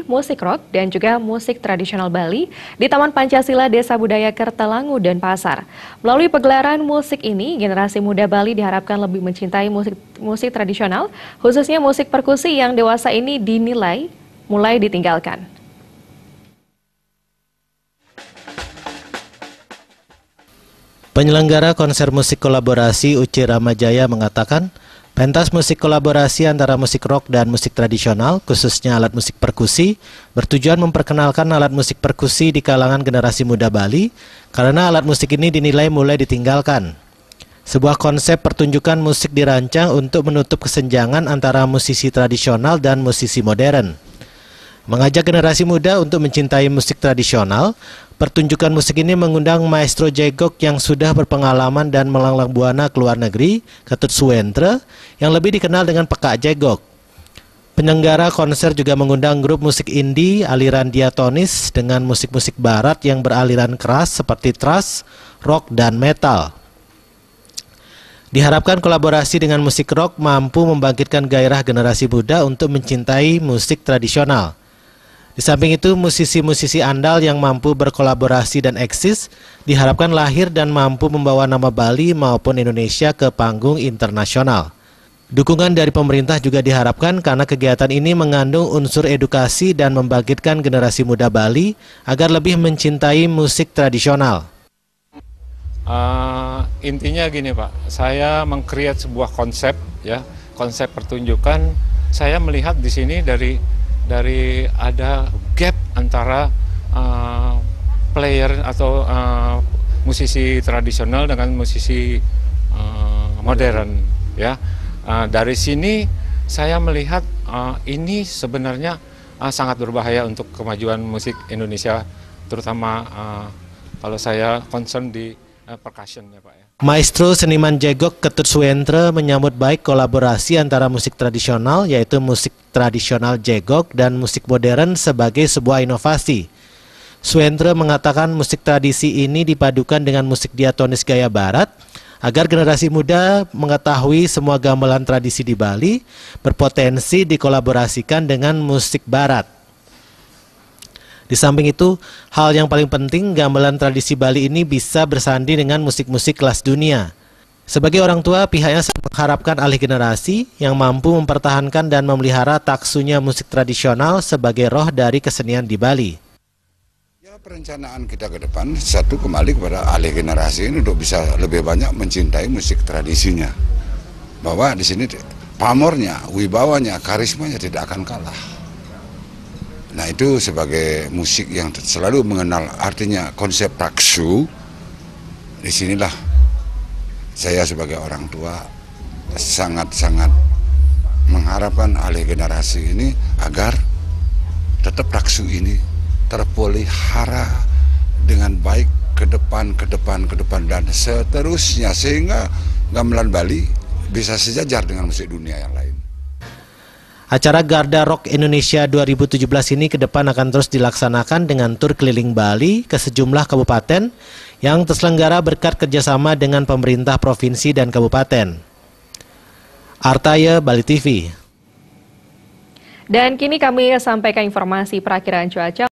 musik rock dan juga musik tradisional Bali di Taman Pancasila Desa Budaya Kertalangu dan Pasar. Melalui pegelaran musik ini, generasi muda Bali diharapkan lebih mencintai musik tradisional, khususnya musik perkusi yang dewasa ini dinilai mulai ditinggalkan. Penyelenggara konser musik kolaborasi UC Ramajaya mengatakan, pentas musik kolaborasi antara musik rock dan musik tradisional, khususnya alat musik perkusi, bertujuan memperkenalkan alat musik perkusi di kalangan generasi muda Bali, karena alat musik ini dinilai mulai ditinggalkan. Sebuah konsep pertunjukan musik dirancang untuk menutup kesenjangan antara musisi tradisional dan musisi modern. Mengajak generasi muda untuk mencintai musik tradisional, pertunjukan musik ini mengundang maestro jegok yang sudah berpengalaman dan melanglang buana ke luar negeri, Ketut Suentre, yang lebih dikenal dengan Pekak Jegok. Penyelenggara konser juga mengundang grup musik indie aliran diatonis dengan musik-musik barat yang beraliran keras seperti thrash, rock, dan metal. Diharapkan kolaborasi dengan musik rock mampu membangkitkan gairah generasi muda untuk mencintai musik tradisional. Di samping itu, musisi-musisi andal yang mampu berkolaborasi dan eksis diharapkan lahir dan mampu membawa nama Bali maupun Indonesia ke panggung internasional. Dukungan dari pemerintah juga diharapkan karena kegiatan ini mengandung unsur edukasi dan membangkitkan generasi muda Bali agar lebih mencintai musik tradisional. Intinya gini Pak, saya meng-create sebuah konsep, ya, konsep pertunjukan. Saya melihat di sini dari ada gap antara player atau musisi tradisional dengan musisi modern, ya. Dari sini saya melihat ini sebenarnya sangat berbahaya untuk kemajuan musik Indonesia, terutama kalau saya concern di percussion, ya Pak, ya. Maestro seniman jegok Ketut Suentre menyambut baik kolaborasi antara musik tradisional, yaitu musik tradisional jegok, dan musik modern sebagai sebuah inovasi. Suentre mengatakan musik tradisi ini dipadukan dengan musik diatonis gaya barat, agar generasi muda mengetahui semua gamelan tradisi di Bali berpotensi dikolaborasikan dengan musik barat. Di samping itu, hal yang paling penting, gamelan tradisi Bali ini bisa bersanding dengan musik-musik kelas dunia. Sebagai orang tua, pihaknya mengharapkan alih generasi yang mampu mempertahankan dan memelihara taksunya musik tradisional sebagai roh dari kesenian di Bali. Ya, perencanaan kita ke depan, satu kembali kepada alih generasi ini untuk bisa lebih banyak mencintai musik tradisinya. Bahwa di sini pamornya, wibawanya, karismanya tidak akan kalah. Nah, itu sebagai musik yang selalu mengenal artinya konsep taksu. Disinilah saya sebagai orang tua sangat-sangat mengharapkan alih generasi ini agar tetap taksu ini terpelihara dengan baik ke depan dan seterusnya, sehingga gamelan Bali bisa sejajar dengan musik dunia yang lain. Acara Garda Rock Indonesia 2017 ini ke depan akan terus dilaksanakan dengan tur keliling Bali ke sejumlah kabupaten yang terselenggara berkat kerjasama dengan pemerintah provinsi dan kabupaten. Artaya, Bali TV. Dan kini kami sampaikan informasi perakiraan cuaca.